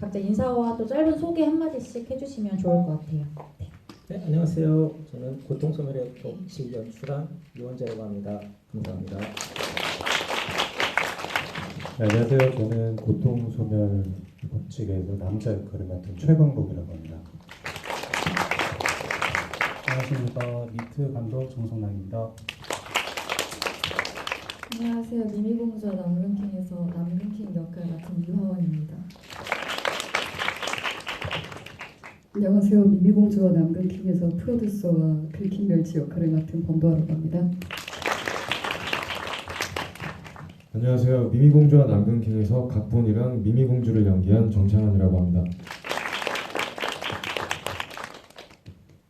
각자 인사와 또 짧은 소개 한마디씩 해주시면 좋을 것 같아요. 네, 안녕하세요. 저는 고통소멸의 법칙 연출한 유원재라고 합니다. 감사합니다. 네, 안녕하세요. 저는 고통소멸 법칙에서 남자 역할을 맡은 최광복이라고 합니다. 안녕하십니까. 미트 감독 정성남입니다. 안녕하세요. 미미공주와 남근킹에서 남근킹 역할 맡은 유하원입니다. 안녕하세요. 미미공주와 남근킹에서 프로듀서와 긁힌멸치 역할을 맡은 범도아라고 합니다. 안녕하세요. 미미공주와 남근킹에서 각본이랑 미미공주를 연기한 정창환이라고 합니다.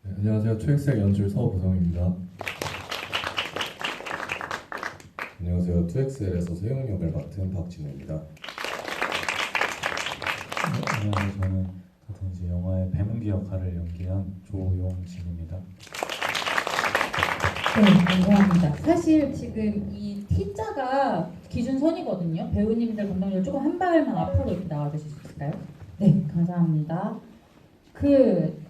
네, 안녕하세요. 초록색 연출 서보성입니다. 안녕하세요. 2XL에서 세용 역을 맡은 박진우입니다. 안녕하세요. 저는 같은 이제 영화의 배문기 역할을 연기한 조용진입니다. 네, 감사합니다. 사실 지금 이 T자가 기준선이거든요. 배우님들, 감독님들 조금 한 발만 앞으로 이렇게 나와주실 수 있을까요? 네, 감사합니다.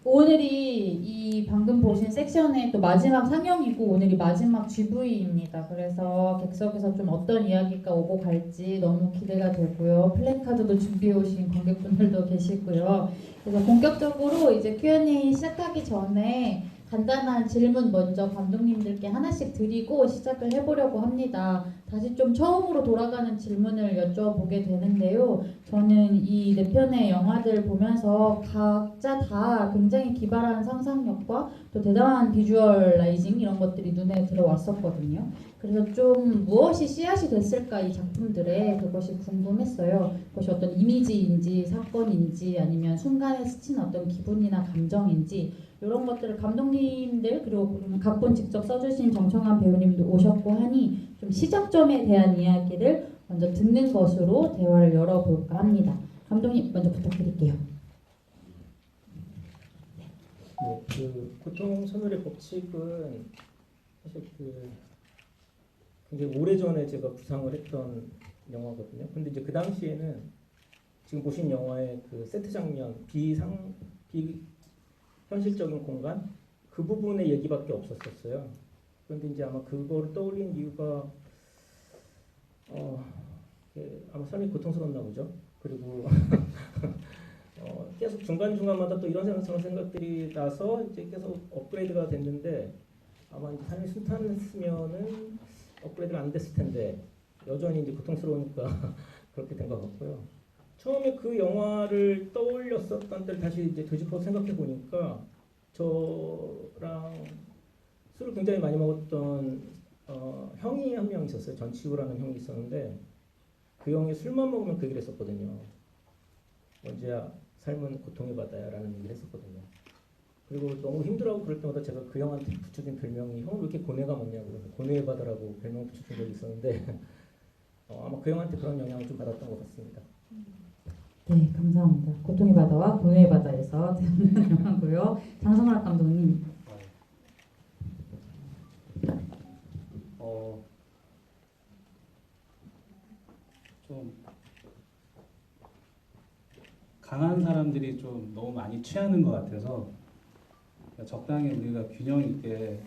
오늘이 이 방금 보신 섹션의 또 마지막 상영이고 오늘이 마지막 GV입니다. 그래서 객석에서 좀 어떤 이야기가 오고 갈지 너무 기대가 되고요. 플래카드도 준비해 오신 관객분들도 계시고요. 그래서 본격적으로 이제 Q&A 시작하기 전에 간단한 질문 먼저 감독님들께 하나씩 드리고 시작을 해보려고 합니다. 다시 좀 처음으로 돌아가는 질문을 여쭤보게 되는데요. 저는 이 네 편의 영화들 보면서 각자 다 굉장히 기발한 상상력과 또 대단한 비주얼라이징 이런 것들이 눈에 들어왔었거든요. 그래서 좀 무엇이 씨앗이 됐을까 이 작품들에 그것이 궁금했어요. 그것이 어떤 이미지인지 사건인지 아니면 순간에 스친 어떤 기분이나 감정인지 이런 것들을 감독님들 그리고 각본 직접 써주신 정청환 배우님도 오셨고 하니 좀 시작점에 대한 이야기를 먼저 듣는 것으로 대화를 열어볼까 합니다. 감독님 먼저 부탁드릴게요. 네, 고통소멸의 법칙은 사실 굉장히 오래전에 제가 구상을 했던 영화거든요. 근데 이제 그 당시에는 지금 보신 영화의 그 세트 장면, 현실적인 공간 그 부분의 얘기밖에 없었어요. 그런데 이제 아마 그거를 떠올린 이유가 아마 삶이 고통스러웠나 보죠. 그리고 계속 중간중간마다 또 이런 저런 생각들이 나서 이제 계속 업그레이드가 됐는데 아마 이제 삶이 순탄했으면은 업그레이드가 안 됐을 텐데 여전히 이제 고통스러우니까 그렇게 된 것 같고요. 처음에 그 영화를 떠올렸었던 때를 다시 이제 되짚어 생각해 보니까 저랑 술을 굉장히 많이 먹었던 형이 한 명 있었어요. 전치우라는 형이 있었는데 그 형이 술만 먹으면 그 얘기를 했었거든요. 언제야 삶은 고통의 바다야라는 얘기를 했었거든요. 그리고 너무 힘들어하고 그럴 때마다 제가 그 형한테 붙여준 별명이 형은 왜 이렇게 고뇌가 많냐고 그래서 고뇌의 바다라고 별명 붙여준 적이 있었는데 아마 그 형한테 그런 영향을 좀 받았던 것 같습니다. 네, 감사합니다. 고통의 바다와 고뇌의 바다에서 태어난 영화고요. 장성락 감독님. 좀 강한 사람들이 좀 너무 많이 취하는 것 같아서 적당히 우리가 균형 있게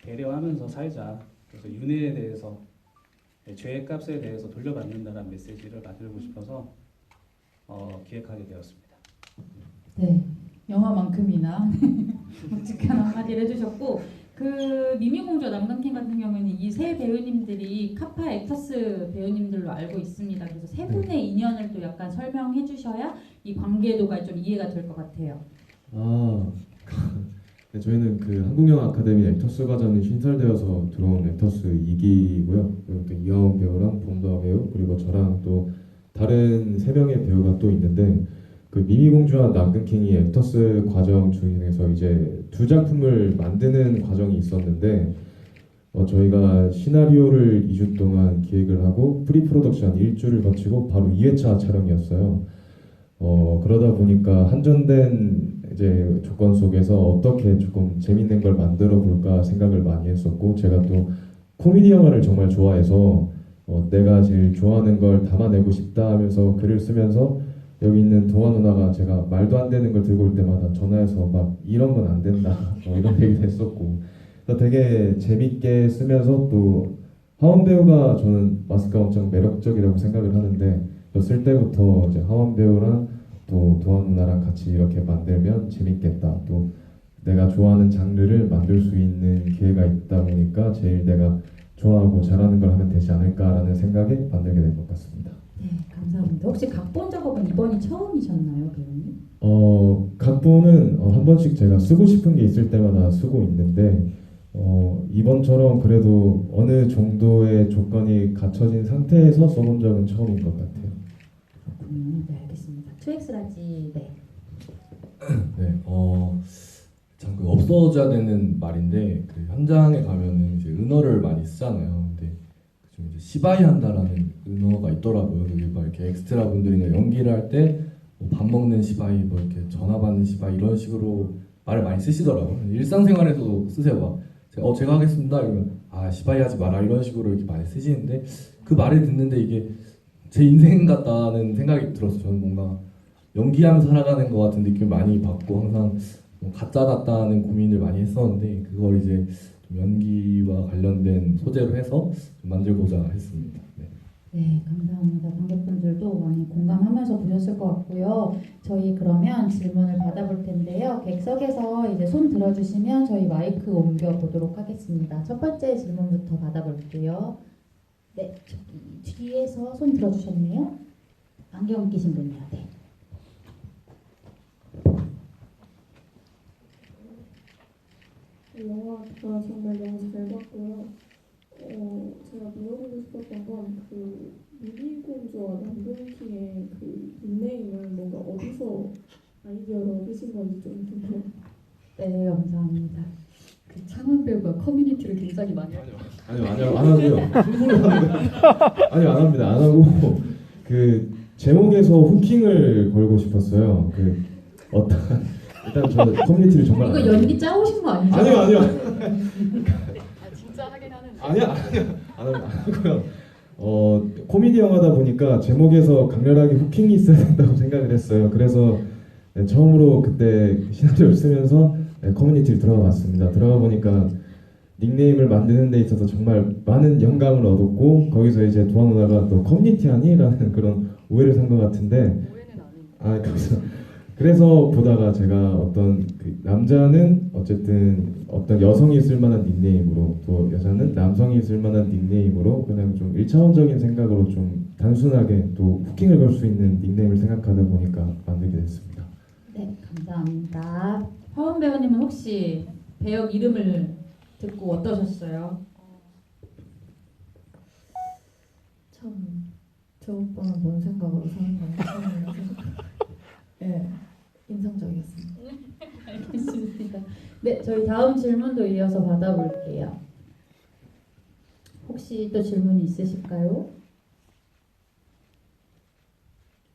배려하면서 살자. 그래서 윤회에 대해서 죄의 값에 대해서 돌려받는다는 메시지를 만들고 싶어서 기획하게 되었습니다. 네, 영화만큼이나 묵직한 한마디를 해주셨고 미미공주와 남근킹 같은 경우에는 이 세 배우님들이 카파 액터스 배우님들로 알고 있습니다. 그래서 세 분의 인연을 또 약간 설명해 주셔야 이 관계도가 좀 이해가 될 것 같아요. 네, 저희는 한국영화 아카데미 액터스 과정이 신설되어서 들어온 액터스 2기고요. 그 이하원 배우랑 범도아 배우 그리고 저랑 또 다른 3명의 배우가 또 있는데 미미공주와 남근킹이 액터스 과정 중에서 이제 2작품을 만드는 과정이 있었는데 저희가 시나리오를 2주 동안 기획을 하고 프리프로덕션 일주를 거치고 바로 2회차 촬영이었어요. 그러다 보니까 한정된 이제 조건 속에서 어떻게 조금 재밌는 걸 만들어 볼까 생각을 많이 했었고 제가 또 코미디 영화를 정말 좋아해서 내가 제일 좋아하는 걸 담아내고 싶다 하면서 글을 쓰면서 여기 있는 도화 누나가 제가 말도 안 되는 걸 들고 올 때마다 전화해서 막 이런 건 안 된다 뭐 이런 얘기도 했었고, 그래서 되게 재밌게 쓰면서 또 하원 배우가 저는 마스크가 엄청 매력적이라고 생각을 하는데, 쓸 때부터 이제 하원 배우랑 또 도화 누나랑 같이 이렇게 만들면 재밌겠다, 또 내가 좋아하는 장르를 만들 수 있는 기회가 있다 보니까 제일 내가 좋아하고 잘하는 걸 하면 되지 않을까라는 생각에 만들게 된 것 같습니다. 네, 감사합니다. 혹시 각본 작업은 이번이 처음이셨나요, 배우님? 각본은 한 번씩 제가 쓰고 싶은 게 있을 때마다 쓰고 있는데, 이번처럼 그래도 어느 정도의 조건이 갖춰진 상태에서 써본 적은 처음인 것 같아요. 그렇군요. 네, 알겠습니다. 2X라지, 네. 네, 참 그 없어져야 되는 말인데 그 현장에 가면은 이제 은어를 많이 쓰잖아요. 근데 좀 이제 시바이 한다라는 은어가 있더라고요. 그게 막 이렇게 엑스트라 분들이나 연기를 할 때 밥 먹는 시바이, 뭐 이렇게 전화 받는 시바이 이런 식으로 말을 많이 쓰시더라고요. 일상생활에서도 쓰세요. 막 제가 하겠습니다 이러면 시바이 하지 마라 이런 식으로 이렇게 많이 쓰시는데, 그 말을 듣는데 이게 제 인생 같다는 생각이 들었어요. 저는 뭔가 연기하면서 살아가는 것 같은 느낌을 많이 받고 항상 가짜 같다는 고민을 많이 했었는데, 그걸 이제 좀 연기와 관련된 소재로 해서 좀 만들고자 했습니다. 네. 네, 감사합니다. 관객분들도 많이 공감하면서 보셨을 것 같고요. 저희 그러면 질문을 받아볼 텐데요. 객석에서 이제 손 들어주시면 저희 마이크 옮겨 보도록 하겠습니다. 첫 번째 질문부터 받아볼게요. 네, 저기 뒤에서 손 들어주셨네요. 안경 끼신 분이요. 네. 영화가 정말 너무 잘 봤고요. 제가 물어보고 싶었던 건 그 미미공주와 남동킹의 그 닉네임을 뭔가 어디서 아이디어를 얻으신 건지 좀 궁금해요. 네, 감사합니다. 그 창원 배우가 커뮤니티를 굉장히 많이 하죠. 아니요, 안 하고요. 함부로 하는 거 아니요, 안 합니다. 안 하고 그 제목에서 후킹을 걸고 싶었어요. 그 어떤 일단 저 커뮤니티를 정말 이거 안 해요. 연기 짜오신 거 아니죠? 아니요. 진짜 하긴 하는데. 아니야, 안 하고요. 코미디 영화다 보니까 제목에서 강렬하게 후킹이 있어야 된다고 생각을 했어요. 그래서 네, 처음으로 그때 시나리오를 쓰면서 커뮤니티를 들어가 봤습니다. 들어가 보니까 닉네임을 만드는 데 있어서 정말 많은 영감을 얻었고, 거기서 이제 도화 누나가 또 커뮤니티 하니? 라는 그런 오해를 산 것 같은데, 오해는 아니에요. 그래서 보다가 제가 어떤 그 남자는 어쨌든 어떤 여성이 쓸 만한 닉네임으로, 또 여자는 남성이 쓸 만한 닉네임으로 그냥 좀 1차원적인 생각으로 좀 단순하게 또 후킹을 걸 수 있는 닉네임을 생각하다 보니까 만들게 됐습니다. 네, 감사합니다. 화원 배우님은 혹시 배역 이름을 듣고 어떠셨어요? 참, 저 오빠는 뭔 생각으로 사는 건지 처음이라서 네, 인상적이었습니다. 알겠습니다. 네, 저희 다음 질문도 이어서 받아볼게요. 혹시 또 질문이 있으실까요?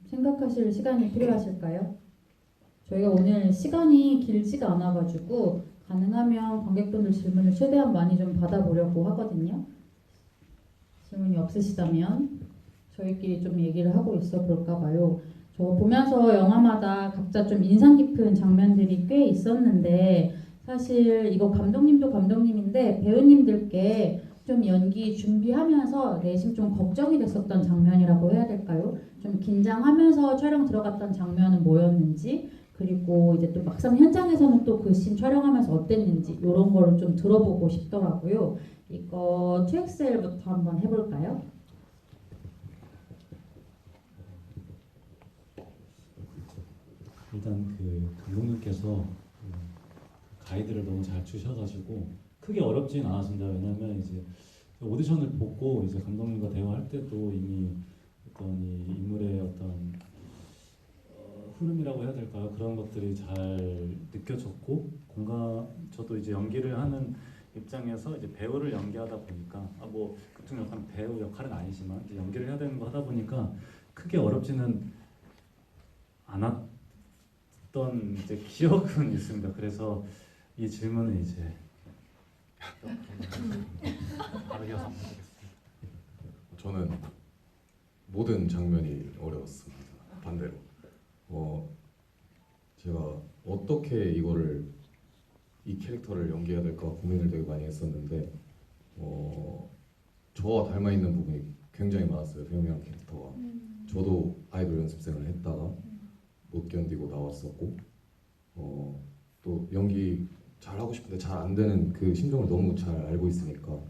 생각하실 시간이 필요하실까요? 저희가 오늘 시간이 길지가 않아가지고 가능하면 관객분들 질문을 최대한 많이 좀 받아보려고 하거든요. 질문이 없으시다면 저희끼리 좀 얘기를 하고 있어 볼까 봐요. 저 보면서 영화마다 각자 좀 인상 깊은 장면들이 꽤 있었는데, 사실 이거 감독님도 감독님인데 배우님들께 좀 연기 준비하면서 내심 좀 걱정이 됐었던 장면이라고 해야 될까요? 좀 긴장하면서 촬영 들어갔던 장면은 뭐였는지, 그리고 이제 또 막상 현장에서는 또 그 씬 촬영하면서 어땠는지 이런 거를 좀 들어보고 싶더라고요. 이거 2XL부터 한번 해볼까요? 일단 그 감독님께서 가이드를 너무 잘 주셔가지고 크게 어렵진 않았습니다. 왜냐하면 이제 오디션을 보고 이제 감독님과 대화할 때도 이미 어떤 이 인물의 어떤 흐름이라고 해야 될까요? 그런 것들이 잘 느껴졌고, 저도 이제 연기를 하는 입장에서 이제 배우를 연기하다 보니까 뭐 극중 역할은 배우 역할은 아니지만 이제 연기를 해야 되는 거 하다 보니까 크게 어렵지는 않았던 이제 기억은 있습니다. 그래서 이 질문은 이제 바로 이어서 저는 모든 장면이 어려웠습니다. 반대로 제가 어떻게 이 캐릭터를 연기해야 될까 고민을 되게 많이 했었는데 저와 닮아 있는 부분이 굉장히 많았어요. 세영이랑 캐릭터가. 저도 아이돌 연습생을 했다가 못 견디고 나왔었고 또 연기 잘 하고 싶은데 잘 안 되는 그 심정을 너무 잘 알고 있으니까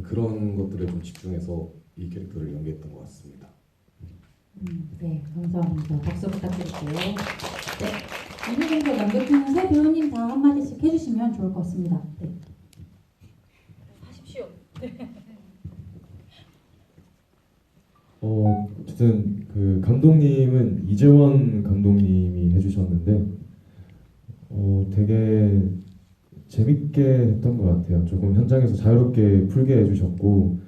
그런 것들에 좀 집중해서 이 캐릭터를 연기했던 것 같습니다. 네, 감사합니다. 박수 부탁드릴게요. 네, 이미경과 남극형 세 배우님 다 한마디씩 해주시면 좋을 것 같습니다. 네. 하십시오. 어쨌든 그 감독님은 이재원 감독님이 해주셨는데 되게 재밌게 했던 것 같아요. 조금 현장에서 자유롭게 풀게 해주셨고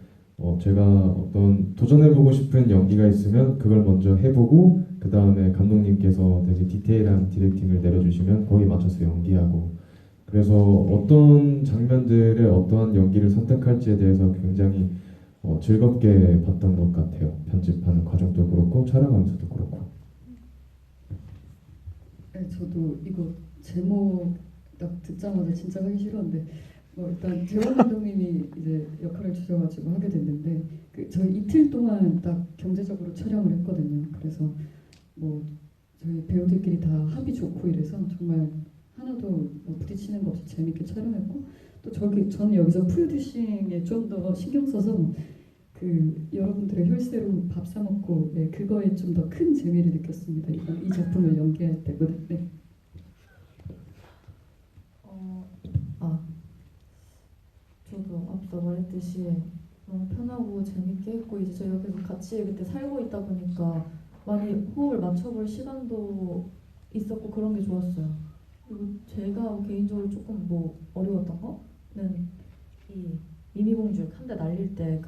제가 어떤 도전해보고 싶은 연기가 있으면 그걸 먼저 해보고 그 다음에 감독님께서 되게 디테일한 디렉팅을 내려주시면 거기에 맞춰서 연기하고 그래서 어떤 장면들의 어떠한 연기를 선택할지에 대해서 굉장히 즐겁게 봤던 것 같아요. 편집하는 과정도 그렇고 촬영하면서도 그렇고. 네, 저도 이거 제목 딱 듣자마자 진짜 하기 싫었는데 일단 재원 감독님이 이제 역할을 주셔가지고 하게 됐는데 저희 이틀 동안 딱 경제적으로 촬영을 했거든요. 그래서 저희 배우들끼리 다 합이 좋고 이래서 정말 하나도 부딪히는 거 없이 재밌게 촬영했고 또 저는 여기서 프로듀싱에 좀 더 신경 써서 여러분들의 혈세로 밥 사 먹고 그거에 좀 더 큰 재미를 느꼈습니다. 이 작품을 연기할 때. 네. 저도 앞서 말했듯이 너무 편하고 재밌게 했고 이제 저희가 계속 같이 그때 살고 있다 보니까 많이 호흡을 맞춰볼 시간도 있었고 그런 게 좋았어요. 그리고 제가 개인적으로 조금 어려웠던 거는 이 미미공주 한 대 날릴 때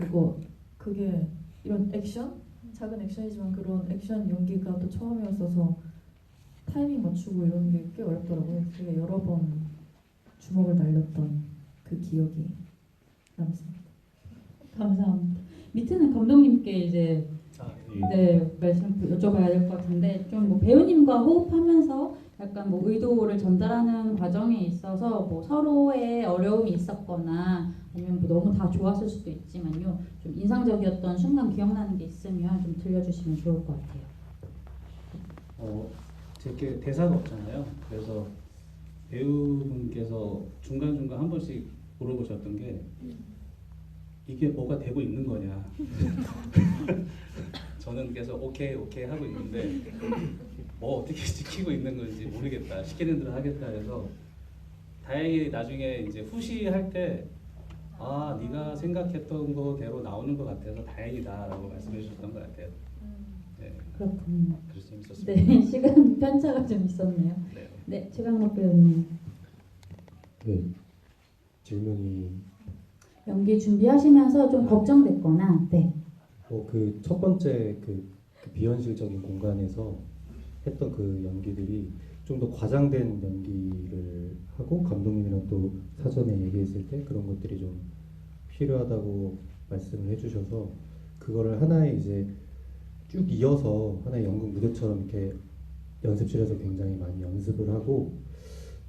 그게 이런 액션? 작은 액션이지만 그런 액션 연기가 또 처음이었어서 타이밍 맞추고 이런 게 꽤 어렵더라고요. 되게 여러 번 주먹을 날렸던 그 기억이 남습니다. 감사합니다. 밑에는 감독님께 이제 말씀 여쭤봐야 될 것 같은데 좀 배우님과 호흡하면서 약간 의도를 전달하는 과정에 있어서 서로의 어려움이 있었거나 아니면 너무 다 좋았을 수도 있지만요. 좀 인상적이었던 순간 기억나는 게 있으면 좀 들려주시면 좋을 것 같아요. 제게 대사가 없잖아요. 그래서 배우분께서 중간중간 한 번씩 물어보셨던 게 이게 뭐가 되고 있는 거냐. 저는 계속 오케이 하고 있는데 어떻게 지키고 있는 건지 모르겠다. 시키는 대로 하겠다 해서 다행히 나중에 이제 후시할 때 네가 생각했던 거대로 나오는 것 같아서 다행이다라고 말씀해 주셨던 것 같아요. 네. 그렇군요. 그래서 재밌었습니다. 네, 시간 편차가 좀 있었네요. 네, 최강록 배우님. 네, 질문이 연기 준비하시면서 좀 걱정됐거나, 네. 그 첫 번째 그 비현실적인 공간에서 했던 그 연기들이 좀 더 과장된 연기를 하고 감독님이랑 또 사전에 얘기했을 때 그런 것들이 좀 필요하다고 말씀을 해주셔서 그거를 하나의 이제 쭉 이어서 하나의 연극 무대처럼 이렇게 연습실에서 굉장히 많이 연습을 하고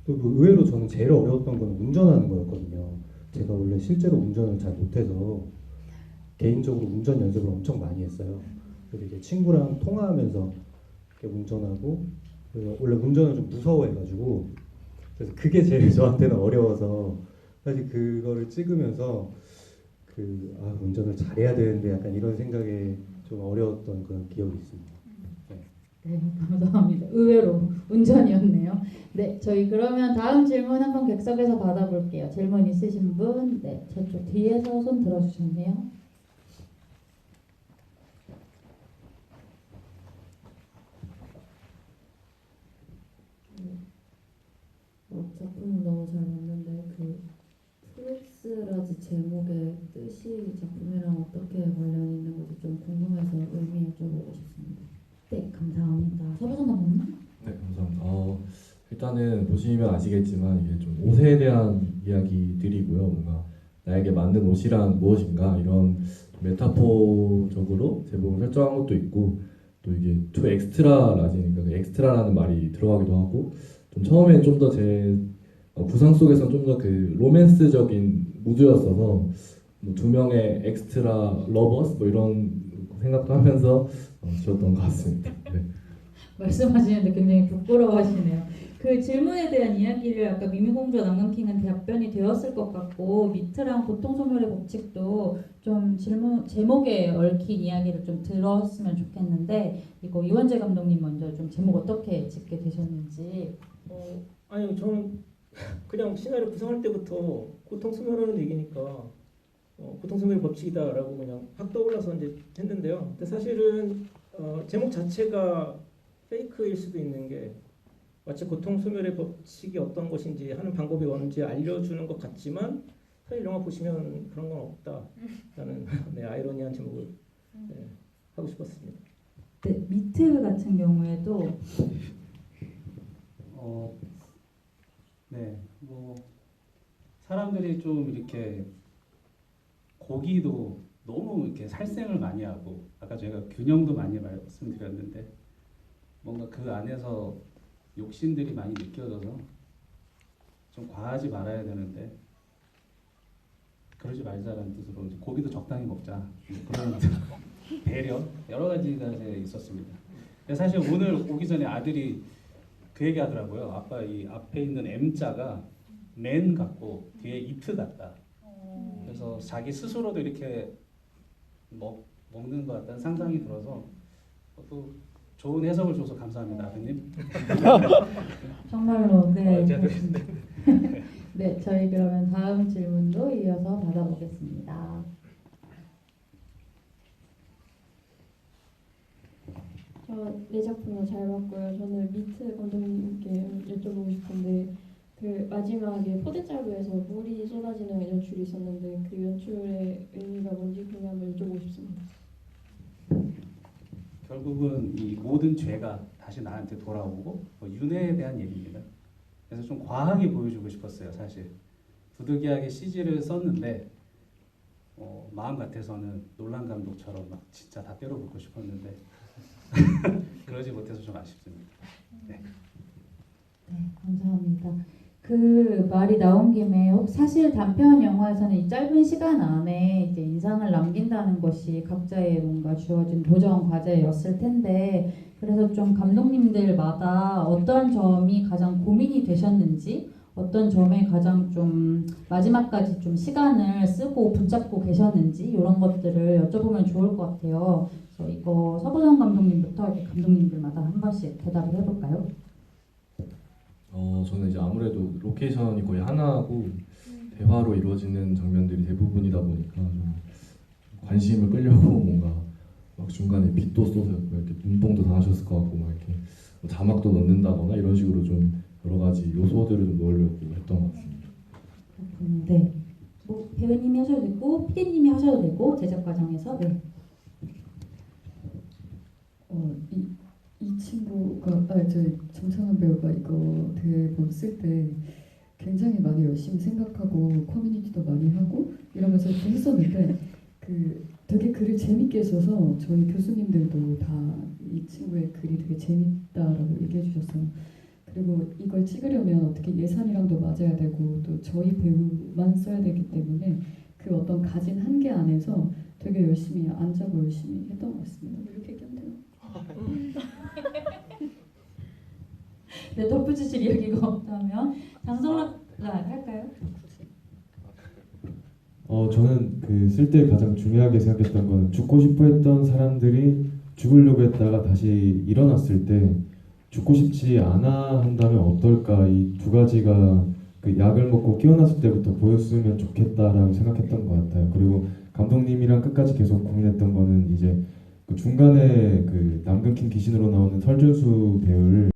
또 의외로 저는 제일 어려웠던 건 운전하는 거였거든요. 제가 원래 실제로 운전을 잘 못해서 개인적으로 운전 연습을 엄청 많이 했어요. 그래서 이제 친구랑 통화하면서 이렇게 운전하고 그래서 원래 운전을 좀 무서워해가지고 그래서 그게 제일 저한테는 어려워서 사실 그거를 찍으면서 운전을 잘해야 되는데 약간 이런 생각에 좀 어려웠던 그런 기억이 있습니다. 네, 감사합니다. 의외로 운전이었네요. 네, 저희 그러면 다음 질문 한번 객석에서 받아볼게요. 질문 있으신 분? 네, 저쪽 뒤에서 손 들어주셨네요. 작품은 너무 잘 봤는데 프렉스라지 제목의 뜻이 작품이랑 어떻게 관련이 있는 건지 좀 궁금해서 의미 여쭤보고 싶습니다. 네, 감사합니다. 서부선 감독님? 네, 감사합니다. 일단은 보시면 아시겠지만 이게 좀 옷에 대한 이야기들이고요. 뭔가 나에게 맞는 옷이란 무엇인가 이런 메타포적으로 제목을 설정한 것도 있고 또 이게 투 엑스트라 라지니까 그 엑스트라라는 말이 들어가기도 하고 좀 처음엔 좀 더 제 구상 속에서는 좀 더 그 로맨스적인 무드였어서 뭐 두 명의 엑스트라 러버스 뭐 이런 생각도 하면서 지었던 것 같습니다. 네. 말씀하시는데 굉장히 부끄러워하시네요. 그 질문에 대한 이야기를 아까 미미공주와 남강킹은 답변이 되었을 것 같고 미트랑 고통소멸의 법칙도 좀 질문 제목에 얽힌 이야기를 좀 들었으면 좋겠는데 이거 이원재 감독님 먼저 좀 제목 어떻게 짓게 되셨는지. 아니요, 저는 그냥 시나리오 구성할 때부터 고통소멸하는 얘기니까 고통소멸의 법칙이다라고 그냥 확 떠올라서 이제 했는데요. 근데 사실은 제목 자체가 페이크일 수도 있는 게 마치 고통소멸의 법칙이 어떤 것인지 하는 방법이 뭔지 알려주는 것 같지만 사실 영화 보시면 그런 건 없다라는 네, 아이러니한 제목을 네, 하고 싶었습니다. 네, 미트 같은 경우에도 네, 뭐 사람들이 좀 이렇게 고기도 너무 이렇게 살생을 많이 하고 아까 제가 균형도 많이 말씀드렸는데 뭔가 그 안에서 욕심들이 많이 느껴져서 좀 과하지 말아야 되는데 그러지 말자라는 뜻으로 이제 고기도 적당히 먹자 그런 배려 여러 가지가 이제 있었습니다. 사실 오늘 오기 전에 아들이 그 얘기 하더라고요. 아빠 이 앞에 있는 M자가 맨 같고 뒤에 이트 같다. 그래서 자기 스스로도 이렇게 먹는 것 같다는 상상이 들어서 또 좋은 해석을 줘서 감사합니다, 아버님. 정말로 네. 제가 네, 저희 그러면 다음 질문도 이어서 받아보겠습니다. 저 네 작품 다 잘 봤고요. 저는 미트 감독님께 여쭤보고 싶은데 그 마지막에 포대자루에서 물이 쏟아지는 연출이 있었는데 그 연출의 의미가 뭔지 그냥 한번 여쭤보고 싶습니다. 결국은 이 모든 죄가 다시 나한테 돌아오고 윤회에 대한 얘기입니다. 그래서 좀 과하게 보여주고 싶었어요. 사실 부득이하게 CG를 썼는데 마음 같아서는 놀란 감독처럼 막 진짜 다 때려붓고 싶었는데 그러지 못해서 좀 아쉽습니다. 네. 네, 감사합니다. 그 말이 나온 김에 사실 단편 영화에서는 이 짧은 시간 안에 이제 인상을 남긴다는 것이 각자의 뭔가 주어진 도전 과제였을 텐데 그래서 좀 감독님들마다 어떤 점이 가장 고민이 되셨는지 어떤 점에 가장 좀 마지막까지 좀 시간을 쓰고 붙잡고 계셨는지 이런 것들을 여쭤보면 좋을 것 같아요. 그래서 이거 서보정 감독님부터 이렇게 감독님들마다 한 번씩 대답을 해볼까요? 저는 이제 아무래도 로케이션이 거의 하나하고 대화로 이루어지는 장면들이 대부분이다 보니까 좀 관심을 끌려고 뭔가 막 중간에 빛도 쏘서 이렇게 눈뽕도 당하셨을 것 같고 막 이렇게 뭐 자막도 넣는다거나 이런 식으로 좀 여러 가지 요소들을 좀 넣으려고 했던 것 같습니다. 네. 뭐 배우님이 하셔도 되고 PD님이 하셔도 되고 제작 과정에서 네. 이 친구가 저희 정창환 배우가 이거 대본 쓸 때 굉장히 많이 열심히 생각하고 커뮤니티도 많이 하고 이러면서 이렇게 했었는데 그 되게 글을 재밌게 써서 저희 교수님들도 다 이 친구의 글이 되게 재밌다라고 얘기해 주셨어요. 그리고 이걸 찍으려면 어떻게 예산이랑도 맞아야 되고 또 저희 배우만 써야 되기 때문에 그 어떤 가진 한계 안에서 되게 열심히 안 자고 열심히 했던 것 같습니다. 이렇게 얘기하면 돼요. 네, 덧붙이실 이야기가 없다면 장성락 할까요? 저는 그 쓸 때 가장 중요하게 생각했던 건 죽고 싶어 했던 사람들이 죽으려고 했다가 다시 일어났을 때 죽고 싶지 않아 한다면 어떨까 이 두 가지가 그 약을 먹고 깨어났을 때부터 보였으면 좋겠다라고 생각했던 것 같아요. 그리고 감독님이랑 끝까지 계속 고민했던 거는 이제 그 중간에 그 남극힌 귀신으로 나오는 설준수 배우를